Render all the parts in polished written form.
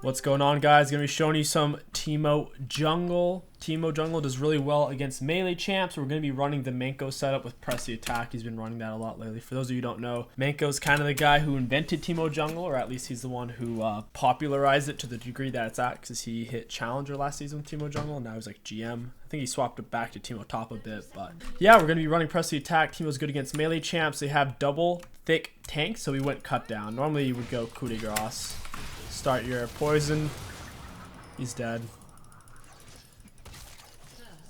What's going on, guys? Gonna be showing you some Teemo Jungle. Teemo Jungle does really well against melee champs. We're gonna be running the Manko setup with press the attack. He's been running that a lot lately. For those of you who don't know, Manko's kind of the guy who invented Teemo Jungle, or at least he's the one who popularized it to the degree that it's at, because he hit Challenger last season with Teemo Jungle, and now he's like GM. I think he swapped it back to Teemo Top a bit, but yeah, we're gonna be running press the attack. Teemo's good against melee champs. They have double thick tanks, so we went cut down. Normally you would go coup de grace. Start your poison. He's dead.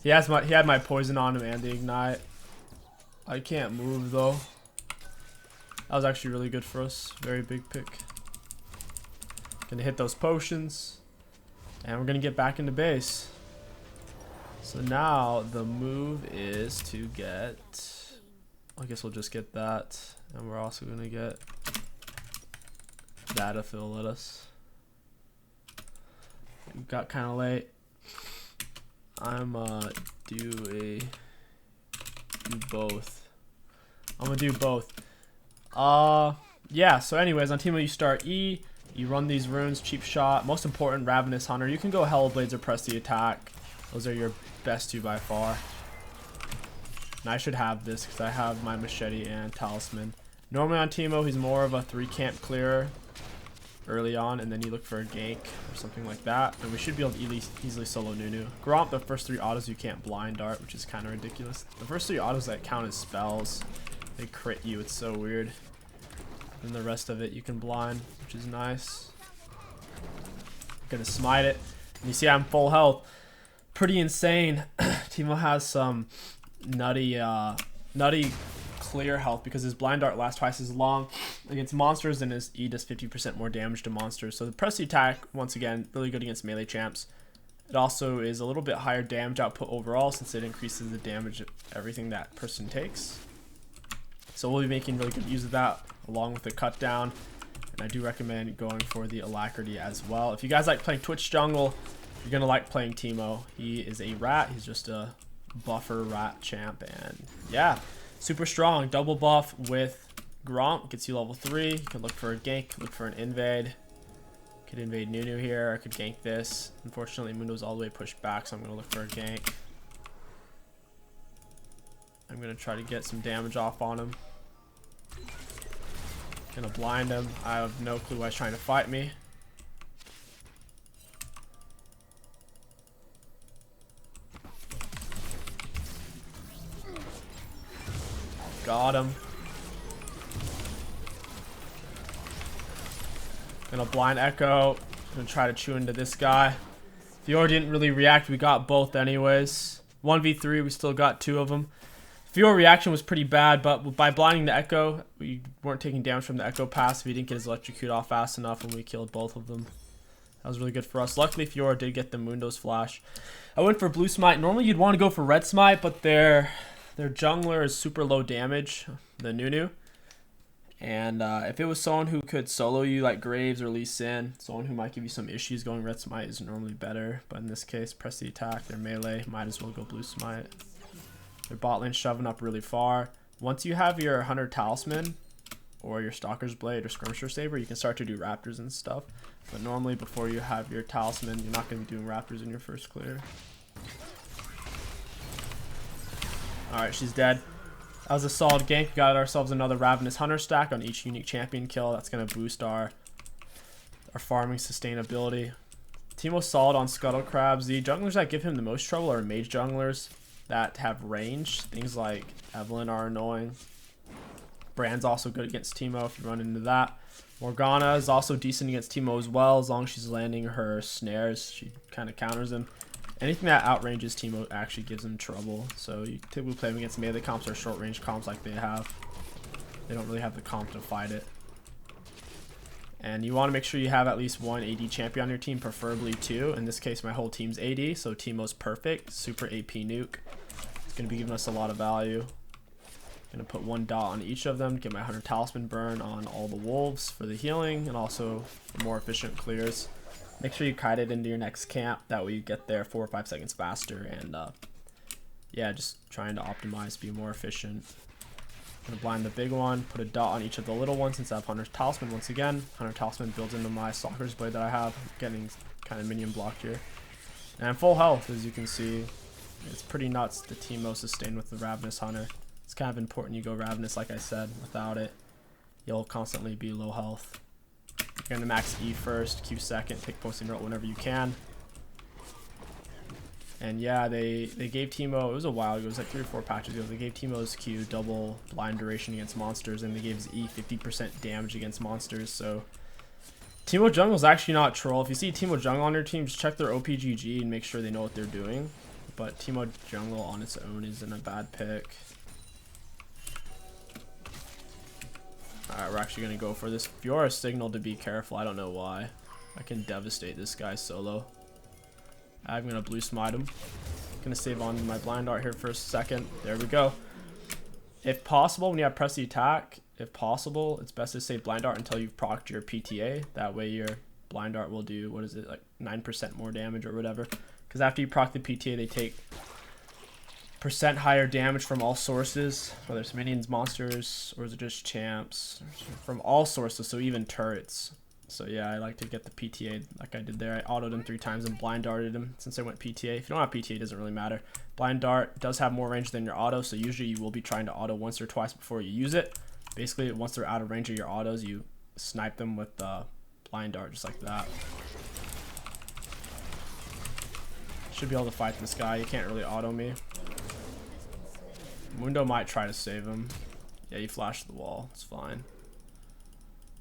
He had my poison on him and the ignite. I can't move though. That was actually really good for us. Very big pick. Gonna hit those potions. And we're gonna get back into base. So now the move is to get, I guess we'll just get that. And we're also gonna get that if it'll let us. We got kind of late. I'm do both. I'm gonna do both. Yeah, so anyways, on Teemo you start E, you run these runes, cheap shot, most important, Ravenous Hunter. You can go Hellblades or press the attack. Those are your best two by far. And I should have this because I have my machete and talisman. Normally on Teemo he's more of a 3-camp clearer early on, and then you look for a gank or something like that, and we should be able to easily solo Nunu. Gromp, the first 3 autos you can't blind dart, which is kind of ridiculous. The first 3 autos that count as spells, they crit you, it's so weird. And the rest of it you can blind, which is nice. Gonna smite it, and you see I'm full health. Pretty insane. Teemo has some nutty clear health because his blind dart lasts twice as long against monsters, and his E does 50% more damage to monsters. So the press the attack, once again, really good against melee champs. It also is a little bit higher damage output overall since it increases the damage of everything that person takes. So we'll be making really good use of that along with the cut down, and I do recommend going for the alacrity as well. If you guys like playing Twitch jungle, you're gonna like playing Teemo. He is a rat. He's just a buffer rat champ, and yeah, super strong. Double buff with Gromp gets you level 3. You can look for a gank, look for an invade. Could invade Nunu here. I could gank this. Unfortunately, Mundo's all the way pushed back, so I'm going to look for a gank. I'm going to try to get some damage off on him. Gonna blind him. I have no clue why he's trying to fight me. Got him. Gonna blind echo. Gonna try to chew into this guy. Fiora didn't really react. We got both anyways. 1v3, we still got 2 of them. Fiora reaction was pretty bad, but by blinding the echo, we weren't taking damage from the echo passive. He didn't get his electrocute off fast enough, and we killed both of them. That was really good for us. Luckily, Fiora did get the Mundo's flash. I went for blue smite. Normally, you'd want to go for red smite, but their jungler is super low damage, the Nunu. And if it was someone who could solo you like Graves or Lee Sin, someone who might give you some issues, going red smite is normally better. But in this case, press the attack, they're melee, might as well go blue smite. Their bot lane shoving up really far. Once you have your Hunter Talisman or your Stalker's Blade or Skirmisher Saber, you can start to do Raptors and stuff. But normally before you have your Talisman, you're not going to be doing Raptors in your first clear. Alright, she's dead. That was a solid gank. We got ourselves another Ravenous Hunter stack on each unique champion kill. That's going to boost our farming sustainability. Teemo's solid on Scuttle Crabs. The junglers that give him the most trouble are mage junglers that have range. Things like Evelynn are annoying. Brand's also good against Teemo if you run into that. Morgana is also decent against Teemo as well, as long as she's landing her snares. She kind of counters him. Anything that outranges Teemo actually gives him trouble. So you typically play him against melee comps or short range comps like they have. They don't really have the comp to fight it. And you want to make sure you have at least 1 AD champion on your team, preferably 2. In this case, my whole team's AD, so Teemo's perfect. Super AP nuke. It's going to be giving us a lot of value. Going to put 1 dot on each of them, get my Hunter Talisman burn on all the wolves for the healing, and also more efficient clears. Make sure you kite it into your next camp, that way you get there 4 or 5 seconds faster, and yeah, just trying to optimize, be more efficient. I'm gonna blind the big one, put a dot on each of the little ones since I have Hunter's Talisman once again. Hunter Talisman builds into my Stalker's Blade that I have. I'm getting kind of minion blocked here. And I'm full health, as you can see. It's pretty nuts the Teemo sustain with the Ravenous Hunter. It's kind of important you go Ravenous, like I said. Without it, you'll constantly be low health. You're gonna max E first, Q second, pick posting route whenever you can. And yeah, they gave Teemo, it was a while ago, it was like 3 or 4 patches ago, they gave Teemo's Q double blind duration against monsters, and they gave his E 50% damage against monsters, so Teemo Jungle is actually not troll. If you see Teemo Jungle on your team, just check their OPGG and make sure they know what they're doing. But Teemo Jungle on its own isn't a bad pick. Alright, we're actually going to go for this. Fiora signaled to be careful, I don't know why. I can devastate this guy solo. I'm going to blue smite him. Going to save on my blind art here for a second. There we go. If possible, when you have press the attack, if possible, it's best to save blind art until you've procced your PTA. That way your blind art will do, what is it, like 9% more damage or whatever. Because after you proc the PTA, they take % higher damage from all sources, whether it's minions, monsters, or is it just champs, from all sources, so even turrets. So yeah, I like to get the PTA like I did there. I autoed him 3 times and blind darted him since I went PTA. If you don't have PTA, it doesn't really matter. Blind dart does have more range than your auto, so usually you will be trying to auto once or twice before you use it. Basically, once they're out of range of your autos, you snipe them with the blind dart just like that. Should be able to fight this guy. You can't really auto me. Mundo might try to save him. Yeah, he flashed the wall. It's fine.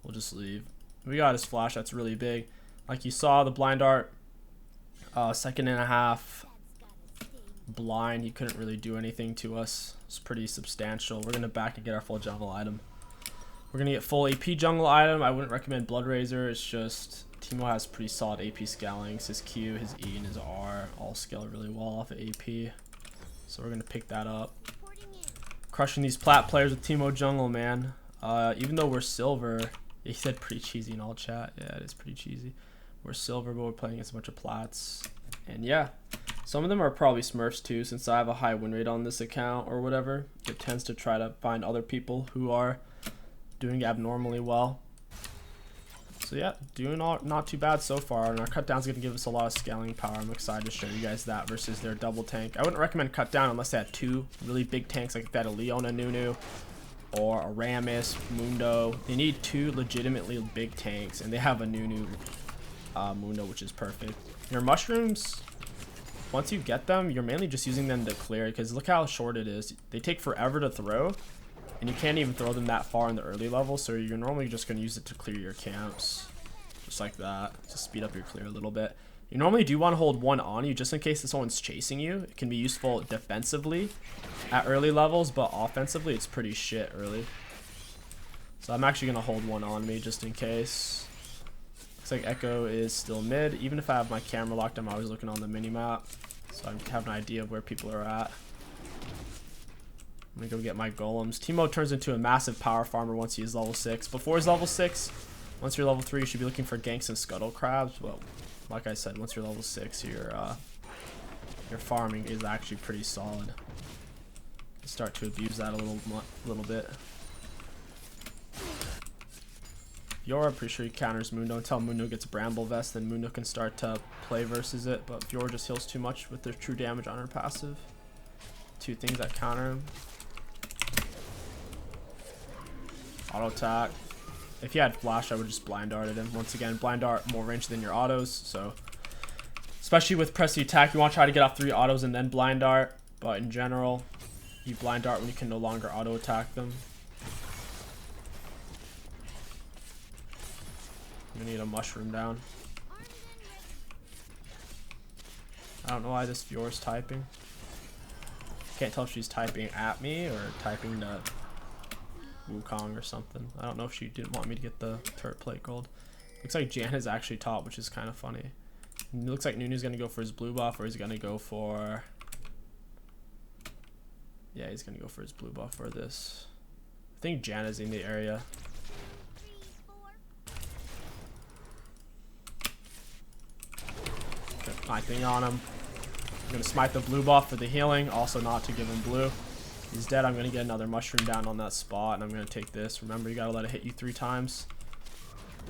We'll just leave. We got his flash. That's really big. Like you saw, the blind art, 1.5 seconds blind. He couldn't really do anything to us. It's pretty substantial. We're gonna back and get our full jungle item. We're gonna get full AP jungle item. I wouldn't recommend Blood Razor. It's just Teemo has pretty solid AP scaling. His Q, his E, and his R all scale really well off of AP. So we're gonna pick that up. Crushing these plat players with Teemo Jungle, man. Even though we're silver, he said pretty cheesy in all chat. Yeah, it is pretty cheesy. We're silver, but we're playing against a bunch of plats. And yeah, some of them are probably Smurfs too, since I have a high win rate on this account or whatever. It tends to try to find other people who are doing abnormally well. So yeah, doing not too bad so far. And our cut down's gonna give us a lot of scaling power. I'm excited to show you guys that versus their double tank. I wouldn't recommend cut down unless they had 2 really big tanks, like if they had a Leona Nunu or a Rammus, Mundo. They need 2 legitimately big tanks, and they have a Nunu Mundo, which is perfect. Your mushrooms, once you get them, you're mainly just using them to clear, because look how short it is. They take forever to throw, and you can't even throw them that far in the early level, so you're normally just going to use it to clear your camps. Just like that. Just speed up your clear a little bit. You normally do want to hold 1 on you just in case someone's chasing you. It can be useful defensively at early levels, but offensively it's pretty shit early. So I'm actually going to hold 1 on me just in case. Looks like Echo is still mid. Even if I have my camera locked, I'm always looking on the mini-map, so I have an idea of where people are at. I'm going to go get my golems. Teemo turns into a massive power farmer once he is level 6. Before he's level 6, once you're level 3, you should be looking for ganks and scuttle crabs. Well, like I said, once you're level 6, your farming is actually pretty solid. Start to abuse that a little bit. Fiora, pretty sure he counters Mundo until Mundo gets Bramble Vest, then Mundo can start to play versus it, but Fiora just heals too much with their true damage on her passive. 2 things that counter him. Auto attack. If you had flash, I would just blind darted him. Once again, blind dart more range than your autos, so especially with press the attack, you want to try to get off 3 autos and then blind dart, but in general, you blind dart when you can no longer auto attack them. I'm gonna need a mushroom down. I don't know why this Fiora's typing. Can't tell if she's typing at me or typing to Wukong or something. I don't know if she didn't want me to get the turret plate gold. Looks like Jan is actually top, which is kind of funny. It looks like Nunu's gonna go for his blue buff, or he's gonna go for... Yeah, he's gonna go for his blue buff for this. I think Jan is in the area. Sniping on him. I'm gonna smite the blue buff for the healing, also not to give him blue. He's dead. I'm gonna get another mushroom down on that spot, and I'm gonna take this. Remember, you gotta let it hit you 3 times.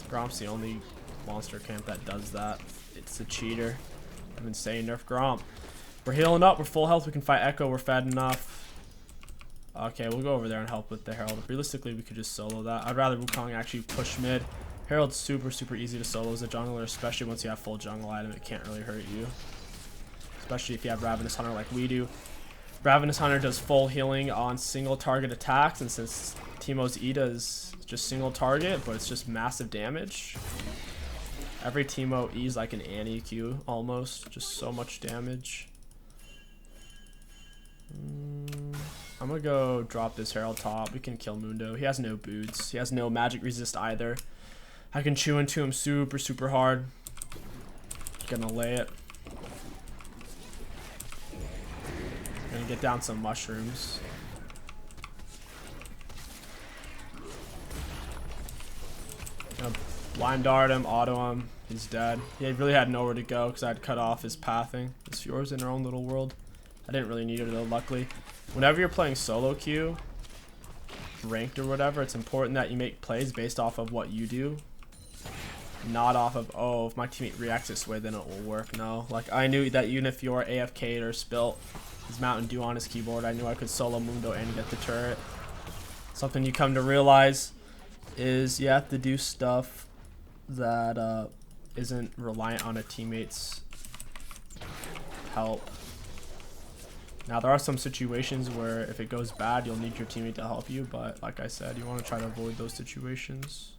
Gromp's the only monster camp that does that. It's a cheater. I've been saying nerf Gromp. We're healing up. We're full health. We can fight Echo. We're fed enough. Okay, we'll go over there and help with the Herald. Realistically, we could just solo that. I'd rather Wukong actually push mid. Herald's super, super easy to solo as a jungler, especially once you have full jungle item. It can't really hurt you. Especially if you have Ravenous Hunter like we do. Ravenous Hunter does full healing on single target attacks, and since Teemo's E does just single target, but it's just massive damage. Every Teemo E is like an anti-Q almost, just so much damage. I'm gonna go drop this Herald top. We can kill Mundo. He has no boots. He has no magic resist either. I can chew into him super, super hard. Gonna lay it. Gonna get down some mushrooms. Gonna blind dart him, auto him. He's dead. He really had nowhere to go because I'd cut off his pathing. His Fjord's in her own little world. I didn't really need it though, luckily. Whenever you're playing solo queue, ranked or whatever, it's important that you make plays based off of what you do. Not off of, oh, if my teammate reacts this way, then it will work. No, like I knew that even if you're AFK'd or spilt his Mountain Dew on his keyboard, I knew I could solo Mundo and get the turret. Something you come to realize is you have to do stuff that isn't reliant on a teammate's help. Now there are some situations where if it goes bad, you'll need your teammate to help you, but like I said, you want to try to avoid those situations.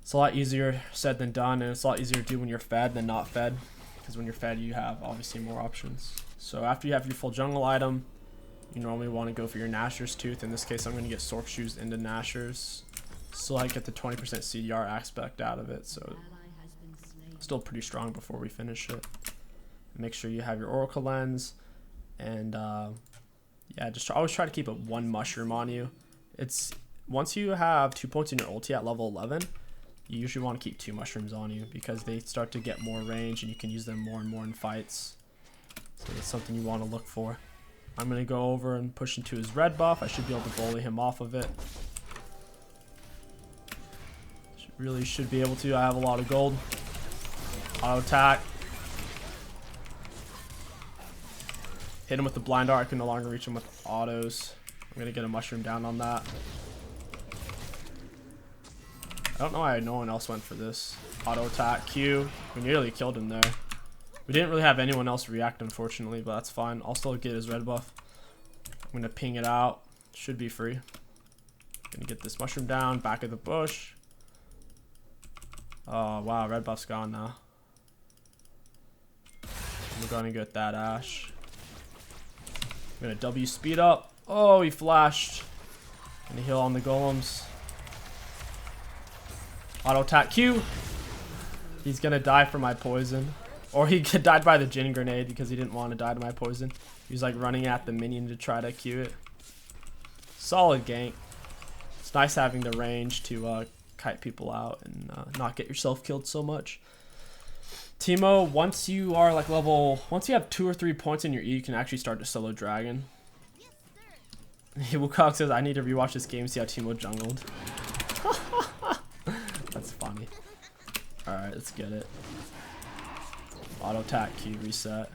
It's a lot easier said than done, and it's a lot easier to do when you're fed than not fed, because when you're fed you have obviously more options. So after you have your full jungle item, you normally want to go for your Nashor's Tooth. In this case, I'm going to get Sork Shoes into Nashor's, so I get the 20% CDR aspect out of it, so still pretty strong before we finish it. Make sure you have your Oracle Lens, and yeah, just always try to keep it 1 mushroom on you. It's once you have 2 points in your ulti at level 11, you usually want to keep 2 mushrooms on you because they start to get more range and you can use them more and more in fights. So that's something you want to look for. I'm going to go over and push into his red buff. I should be able to bully him off of it. Really should be able to. I have a lot of gold. Auto attack. Hit him with the blind dart. I can no longer reach him with autos. I'm going to get a mushroom down on that. I don't know why no one else went for this. Auto attack Q. We nearly killed him there. We didn't really have anyone else react, unfortunately, but that's fine. I'll still get his red buff. I'm going to ping it out. Should be free. Gonna get this mushroom down. Back of the bush. Oh, wow. Red buff's gone now. I'm going to get that Ash. I'm going to W speed up. Oh, he flashed. Gonna heal on the golems. Auto attack Q. He's gonna die for my poison. Or he died by the Jin grenade because he didn't want to die to my poison. He was like running at the minion to try to Q it. Solid gank. It's nice having the range to kite people out and not get yourself killed so much. Teemo, once you are like once you have 2 or 3 points in your E, you can actually start to solo dragon. Wukong says, I need to rewatch this game, see how Teemo jungled. That's funny. Alright, let's get it. Auto attack Q reset.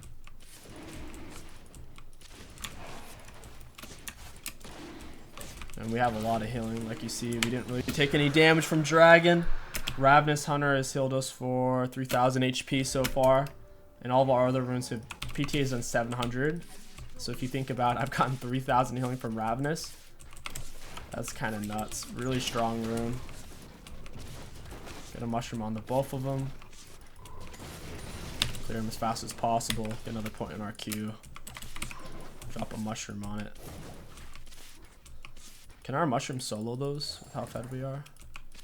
And we have a lot of healing, like you see. We didn't really take any damage from Dragon. Ravenous Hunter has healed us for 3000 HP so far. And all of our other runes have PTA is on 700. So if you think about it, I've gotten 3000 healing from Ravenous. That's kind of nuts. Really strong rune. Get a mushroom on the both of them. Clear them as fast as possible. Get another point in our queue. Drop a mushroom on it. Can our mushroom solo those with how fed we are?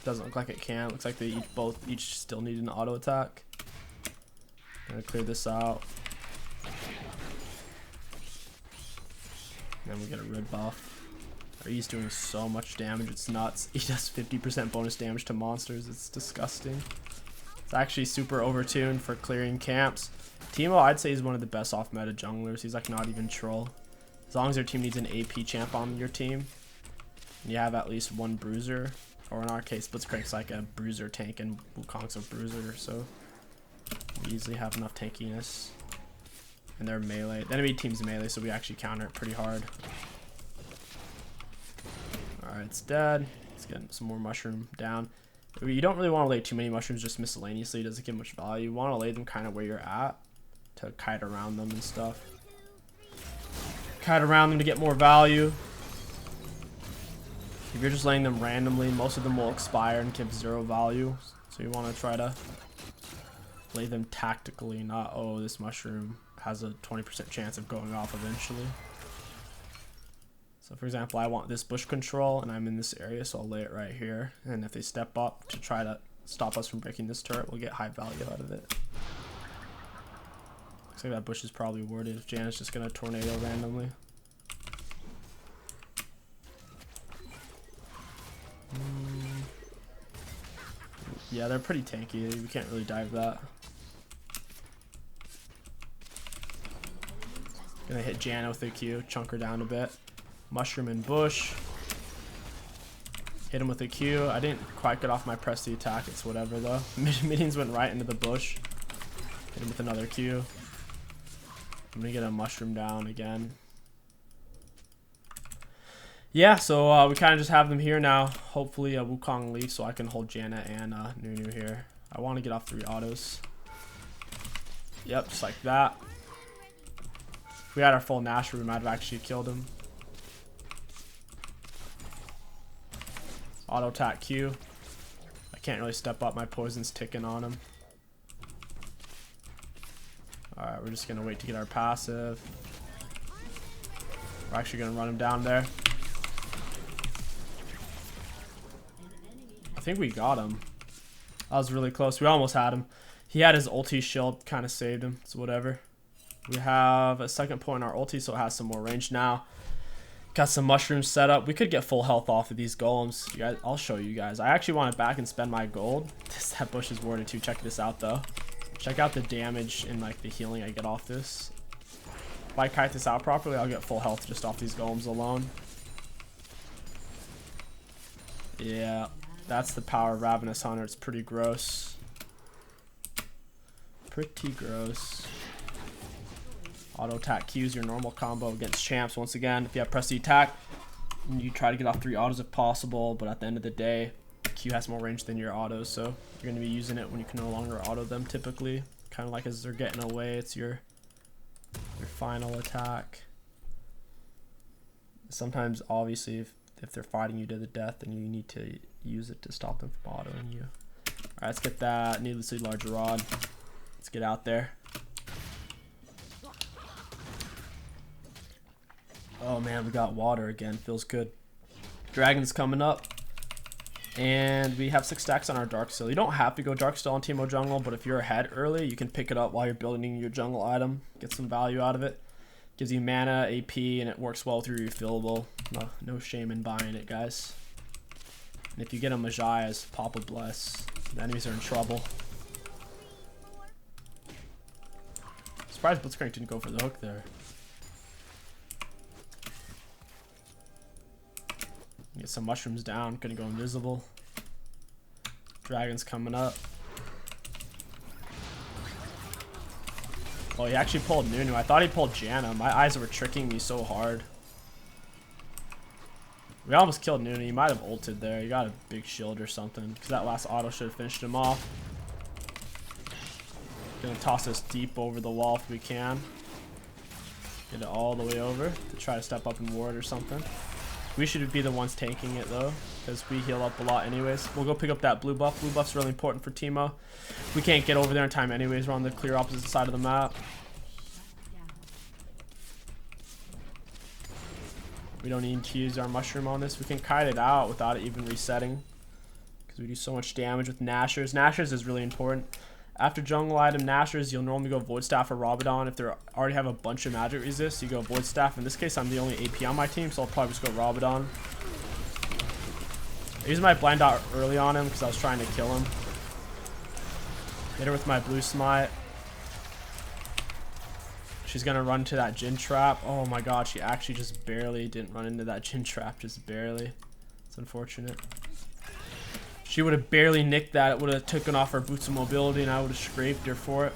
Doesn't look like it can. Looks like they each still need an auto attack. Gonna clear this out. Then we get a red buff. Our E's doing so much damage, it's nuts. He does 50% bonus damage to monsters. It's disgusting. It's actually super overtuned for clearing camps. Teemo, I'd say, is one of the best off-meta junglers. He's like not even troll. As long as your team needs an AP champ on your team, and you have at least one bruiser, or in our case, Blitzcrank's like a bruiser tank and 𝐒𝐿𝐀𝐋's a bruiser, so we easily have enough tankiness. And they're melee. The enemy team's melee, so we actually counter it pretty hard. Alright, it's dead. Let's get some more mushroom down. You don't really want to lay too many mushrooms just miscellaneously. It doesn't give much value. You want to lay them kind of where you're at to kite around them and stuff. Kite around them to get more value. If you're just laying them randomly, most of them will expire and give 0 value. So you want to try to lay them tactically, not, oh, this mushroom has a 20% chance of going off eventually. So for example, I want this bush control and I'm in this area, so I'll lay it right here. And if they step up to try to stop us from breaking this turret, we'll get high value out of it. Looks like that bush is probably warded if Janet's just gonna tornado randomly. Yeah, they're pretty tanky. We can't really dive that. Gonna hit Jana with a Q, chunk her down a bit. Mushroom and bush. Hit him with a Q. I didn't quite get off my press the attack. It's whatever though. Minions went right into the bush. Hit him with another Q. I'm gonna get a mushroom down again. Yeah, so we kind of just have them here now. Hopefully a Wukong leaf so I can hold Jana and Nunu here. I want to get off 3 autos. Yep, just like that. If we had our full Nashor, we might have actually killed him. Auto attack Q. I can't really step up. My poison's ticking on him. Alright, we're just going to wait to get our passive. We're actually going to run him down there. I think we got him. That was really close. We almost had him. He had his ulti shield, kind of saved him. So whatever. We have a second point in our ulti, so it has some more range now. Got some mushrooms set up. We could get full health off of these golems. You guys, I'll show you guys. I actually want to back and spend my gold. That bush is warded too. Check this out though. Check out the damage and like the healing I get off this. If I kite this out properly, I'll get full health just off these golems alone. Yeah, that's the power of Ravenous Hunter. It's pretty gross. Pretty gross. Auto attack Q is your normal combo against champs. Once again, if you have press the attack, you try to get off 3 autos if possible, but at the end of the day, Q has more range than your autos, so you're going to be using it when you can no longer auto them typically. Kind of like as they're getting away, it's your final attack. Sometimes, obviously, if they're fighting you to the death, then you need to use it to stop them from autoing you. Alright, let's get that needlessly large rod. Let's get out there. Oh man, we got water again. Feels good. Dragon's coming up. And we have 6 stacks on our Dark Steel. You don't have to go Dark Steel on Teemo Jungle, but if you're ahead early, you can pick it up while you're building your jungle item. Get some value out of it. Gives you mana, AP, and it works well with your refillable. No shame in buying it, guys. And if you get a Majias, pop a Bless. The enemies are in trouble. Surprised Blitzcrank didn't go for the hook there. Get some mushrooms down. Gonna go invisible. Dragon's coming up. Oh, he actually pulled Nunu. I thought he pulled Jana. My eyes were tricking me so hard. We almost killed Nunu. He might have ulted there. He got a big shield or something. Because that last auto should have finished him off. Gonna toss us deep over the wall if we can. Get it all the way over to try to step up and ward or something. We should be the ones tanking it though, because we heal up a lot anyways. We'll go pick up that blue buff. Blue buff's really important for Teemo. We can't get over there in time anyways. We're on the clear opposite side of the map. We don't need to use our mushroom on this. We can kite it out without it even resetting, because we do so much damage with Nashors. Nashors is really important. After jungle item Nashors, you'll normally go Void Staff or Rabadon. If they already have a bunch of magic resist, you go Void Staff. In this case, I'm the only AP on my team, so I'll probably just go Rabadon. I used my blind dot early on him because I was trying to kill him. Hit her with my blue smite. She's gonna run to that Jhin trap. Oh my god, she actually just barely didn't run into that Jhin trap. Just barely. It's unfortunate. She would have barely nicked that. It would have taken off her boots of mobility and I would have scraped her for it.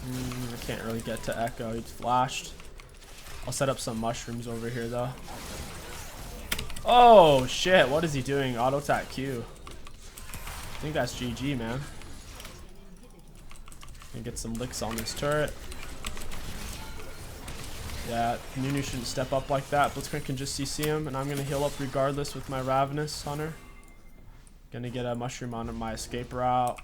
I can't really get to Echo. He's flashed. I'll set up some mushrooms over here though. Oh shit, what is he doing? Auto attack Q. I think that's GG, man. Gonna get some licks on this turret. Yeah, Nunu shouldn't step up like that. Blitzcrank can just CC him, and I'm gonna heal up regardless with my Ravenous Hunter. Gonna get a mushroom on my escape route.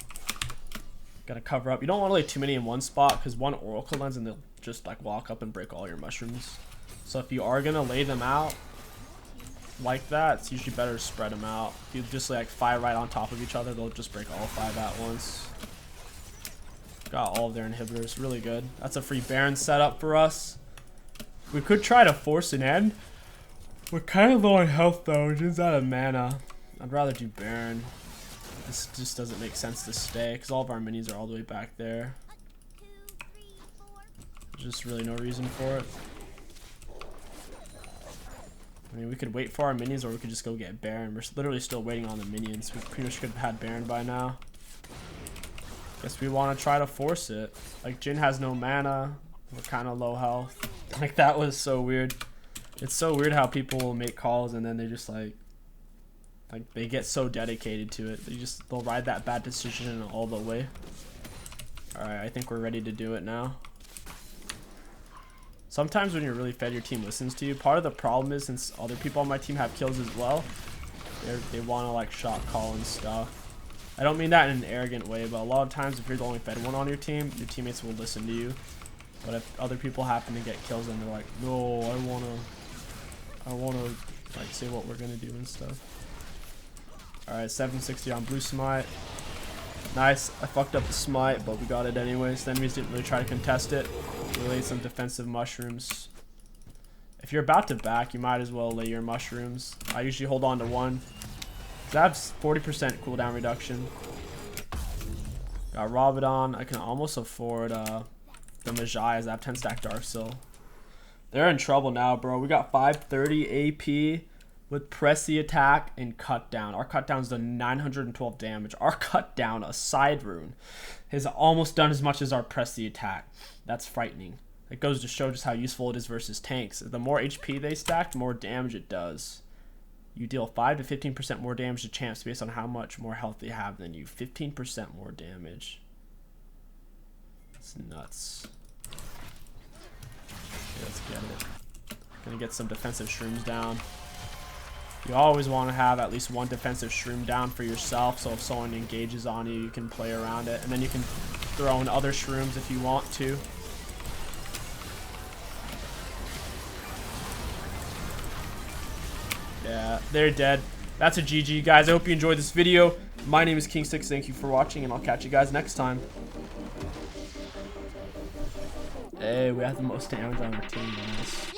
Gotta cover up. You don't want to lay too many in one spot because one Oracle Lens and they'll just like walk up and break all your mushrooms. So if you are gonna lay them out like that, it's usually better to spread them out. If you just like 5 right on top of each other, they'll just break all 5 at once. Got all of their inhibitors. Really good. That's a free Baron setup for us. We could try to force an end. We're kind of low on health though. We're just out of mana. I'd rather do Baron. This just doesn't make sense to stay because all of our minis are all the way back there. There's just really no reason for it. I mean, we could wait for our minions or we could just go get Baron. We're literally still waiting on the minions. We pretty much could have had Baron by now. Guess we want to try to force it. Like, Jhin has no mana. We're kind of low health. Like, that was so weird. It's so weird how people will make calls and then they just like they get so dedicated to it. They'll ride that bad decision all the way. Alright, I think we're ready to do it now. Sometimes when you're really fed, your team listens to you. Part of the problem is since other people on my team have kills as well, they want to like shot call and stuff. I don't mean that in an arrogant way, but a lot of times if you're the only fed one on your team, your teammates will listen to you. But if other people happen to get kills and they're like, no, I wanna like say what we're gonna do and stuff. Alright, 760 on blue smite. Nice. I fucked up the smite, but we got it anyways. The enemies didn't really try to contest it. We laid some defensive mushrooms. If you're about to back, you might as well lay your mushrooms. I usually hold on to one. I have 40% cooldown reduction. Got Rabadon. I can almost afford the Magi as I have 10 stack Darksil. They're in trouble now, bro. We got 530 AP with press the attack and cut down. Our cut down's done 912 damage. Our cut down, a side rune, has almost done as much as our press the attack. That's frightening. It goes to show just how useful it is versus tanks. The more HP they stack, the more damage it does. You deal 5 to 15% more damage to champs based on how much more health they have than you. 15% more damage. That's nuts. Okay, let's get it. Gonna get some defensive shrooms down. You always want to have at least one defensive shroom down for yourself, so if someone engages on you, you can play around it. And then you can throw in other shrooms if you want to. Yeah, they're dead. That's a GG, guys. I hope you enjoyed this video. My name is KingStix. Thank you for watching, and I'll catch you guys next time. Hey, we have the most damage on our team, guys.